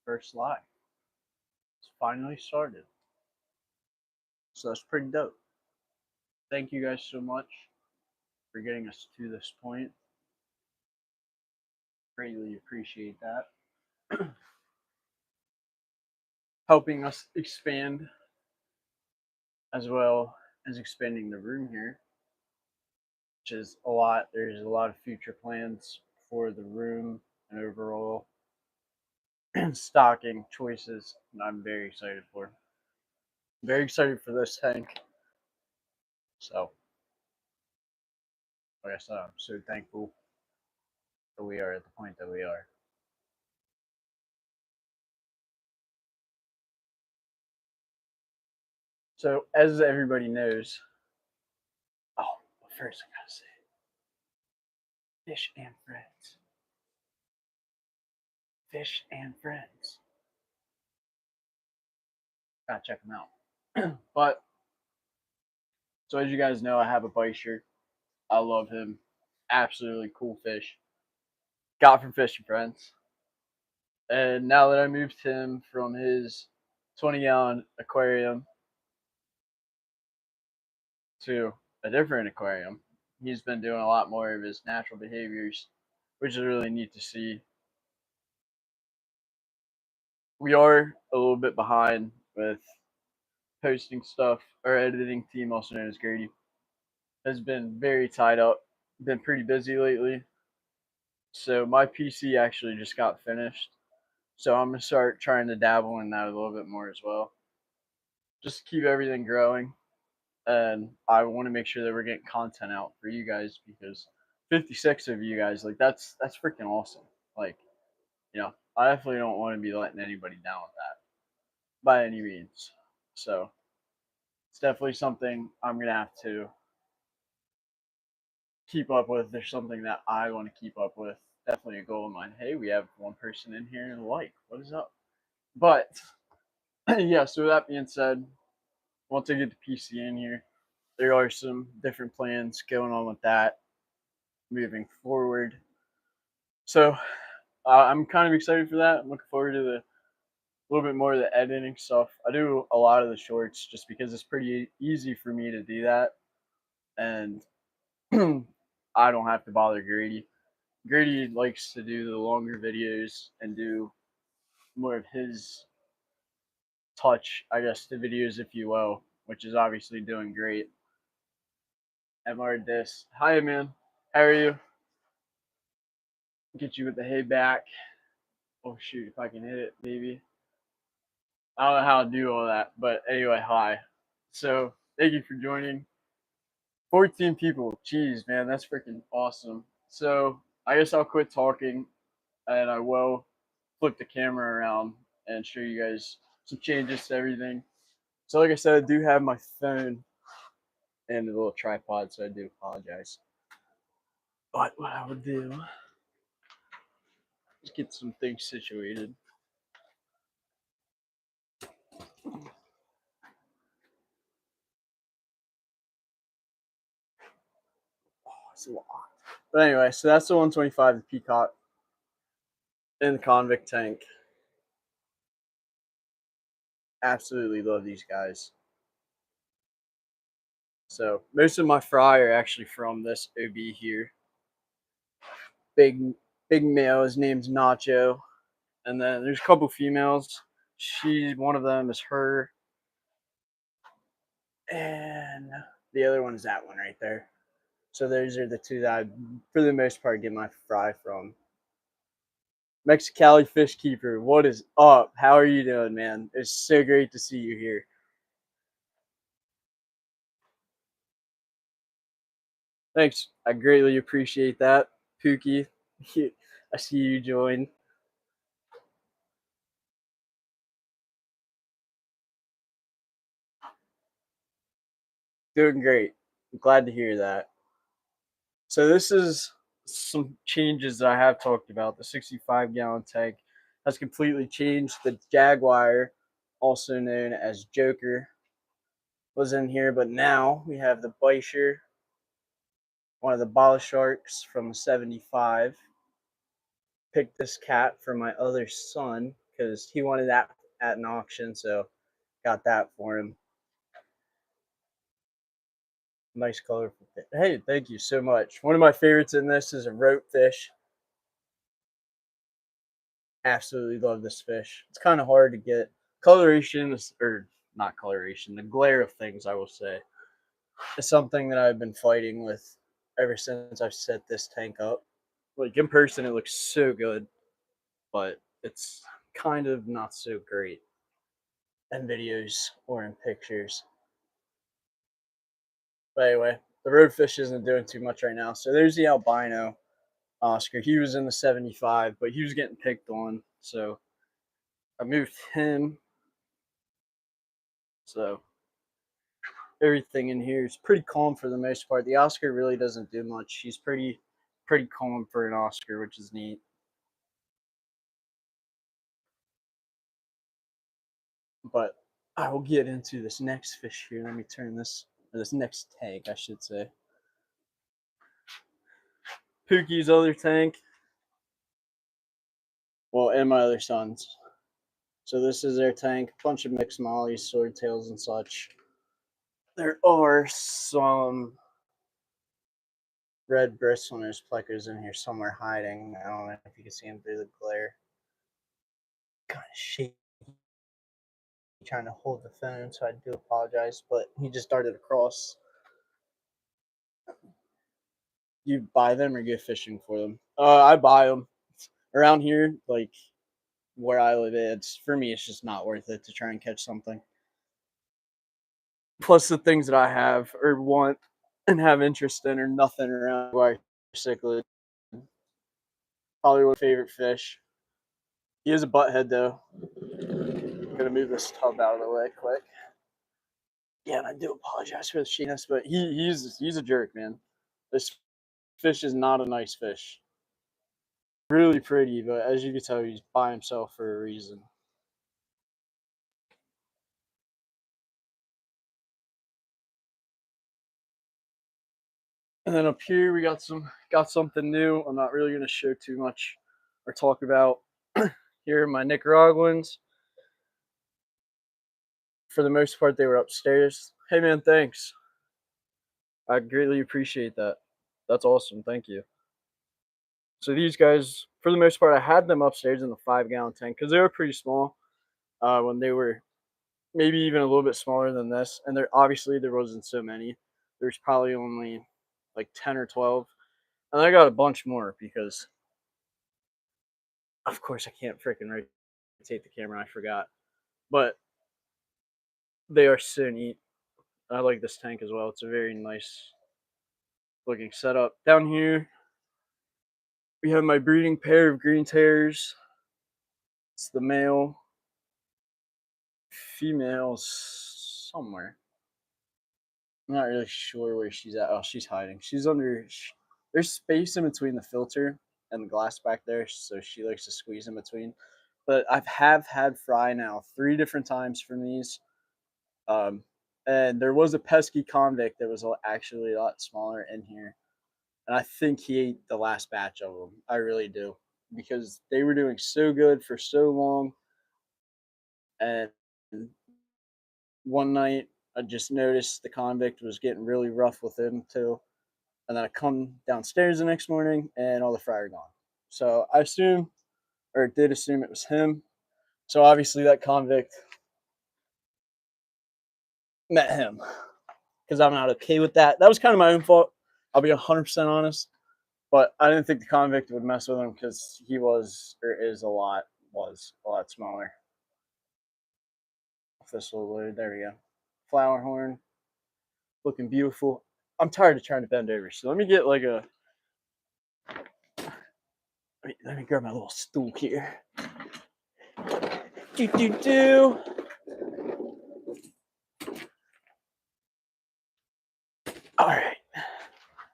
first live. It's finally started. So that's pretty dope. Thank you guys so much for getting us to this point. Greatly appreciate that. Helping us expand as well as expanding the room here, which is a lot. There's a lot of future plans for the room and overall stocking choices, and I'm very excited for. Very excited for this tank. So, like I said, I'm so thankful that we are at the point that we are. So, as everybody knows, oh, but first I gotta say, Fish and Friends. Fish and Friends. Gotta check them out. But, so as you guys know, I have a Beischer. I love him. Absolutely cool fish. Got from Fish and Friends. And now that I moved him from his 20-gallon aquarium to a different aquarium, he's been doing a lot more of his natural behaviors, which is really neat to see. We are a little bit behind with posting stuff. Our editing team, also known as Grady, has been very tied up, been pretty busy lately. So my PC actually just got finished. So I'm going to start trying to dabble in that a little bit more as well. Just keep everything growing. And I want to make sure that we're getting content out for you guys because 56 of you guys, like that's freaking awesome. Like, I definitely don't want to be letting anybody down with that by any means. So it's definitely something I'm gonna have to keep up with. There's something that I want to keep up with. Definitely a goal of mine. Hey, we have one person in here like, what is up? But yeah, so with that being said, once I get the PC in here, there are some different plans going on with that moving forward. So I'm kind of excited for that. I'm looking forward to the little bit more of the editing stuff. I do a lot of the shorts just because it's pretty easy for me to do that, and I don't have to bother Grady. Grady likes to do the longer videos and do more of his touch, I guess, the videos, if you will, which is obviously doing great. MR Dis. Hi, man. How are you? Get you with the hay back. Oh, shoot, if I can hit it, maybe. I don't know how to do all that, but anyway, hi. So, thank you for joining. 14 people. Jeez, man, that's freaking awesome. So, I guess I'll quit talking and I will flip the camera around and show you guys some changes to everything. So, like I said, I do have my phone and a little tripod, so I do apologize. But what I would do is get some things situated. Oh, it's a lot. But anyway, so that's the 125, the Peacock in the convict tank. Absolutely love these guys. So most of my fry are actually from this OB here. Big male. His name's Nacho, and then there's a couple females. One of them is her, and the other one is that one right there. So those are the two that I, for the most part, get my fry from. Mexicali Fish Keeper, what is up? How are you doing, man? It's so great to see you here. Thanks. I greatly appreciate that. Pookie, I see you join. Doing great. I'm glad to hear that. So this is some changes that I have talked about. The 65-gallon tank has completely changed. The Jaguar, also known as Joker, was in here, but now we have the Beischer, one of the Bala Sharks from 75. Picked this cat for my other son because he wanted that at an auction, so got that for him. Nice colorful fish. Hey, thank you so much. One of my favorites in this is a rope fish. Absolutely love this fish. It's kind of hard to get. Coloration is, or not coloration, the glare of things, I will say, is something that I've been fighting with ever since I've set this tank up. Like in person, it looks so good, but it's kind of not so great in videos or in pictures. But anyway, the roadfish isn't doing too much right now. So there's the albino Oscar. He was in the 75, but he was getting picked on. So I moved him. So everything in here is pretty calm for the most part. The Oscar really doesn't do much. He's pretty calm for an Oscar, which is neat. But I will get into this next fish here. Let me turn this, or this next tank, I should say. Pookie's other tank. Well, and my other son's. So this is their tank. A bunch of mixed mollies, swordtails, and such. There are some red bristlenose plecos in here somewhere hiding. I don't know if you can see them through the glare. Kind of shaky. Trying to hold the phone, so I do apologize, but he just darted across. You buy them or go fishing for them? I buy them. Around here, like where I live, it's for me, it's just not worth it to try and catch something. Plus, the things that I have or want and have interest in are nothing around where cichlid. Probably one favorite fish. He is a butthead though. I'm gonna move this tub out of the way quick. Yeah, and I do apologize for the sheeness, but he's a jerk, man. This fish is not a nice fish. Really pretty, but as you can tell, he's by himself for a reason. And then up here we got something new. I'm not really gonna show too much or talk about. Here are my Nicaraguans. For the most part, they were upstairs. Hey man, thanks. I greatly appreciate that. That's awesome. Thank you. So these guys, for the most part, I had them upstairs in the 5-gallon tank because they were pretty small when they were maybe even a little bit smaller than this. And there obviously there wasn't so many. There's probably only like 10 or 12. And I got a bunch more because, of course, I can't freaking rotate the camera. I forgot. But they are so neat. I like this tank as well. It's a very nice looking setup. Down here, we have my breeding pair of green terriers. It's the male. Female's somewhere. I'm not really sure where she's at. Oh, she's hiding. She's under. There's space in between the filter and the glass back there, so she likes to squeeze in between. But I have had fry now 3 different times from these. And there was a pesky convict that was actually a lot smaller in here. And I think he ate the last batch of them. I really do. Because they were doing so good for so long. And one night, I just noticed the convict was getting really rough with him too. And then I come downstairs the next morning and all the fry are gone. So I assume, or did assume it was him. So obviously that convict met him because I'm not okay with that. That was kind of my own fault. I'll be 100% honest. But I didn't think the convict would mess with him because he was a lot smaller. This little load, there we go. Flower horn, looking beautiful. I'm tired of trying to bend over, so let me get like a. Let me grab my little stool here. Do.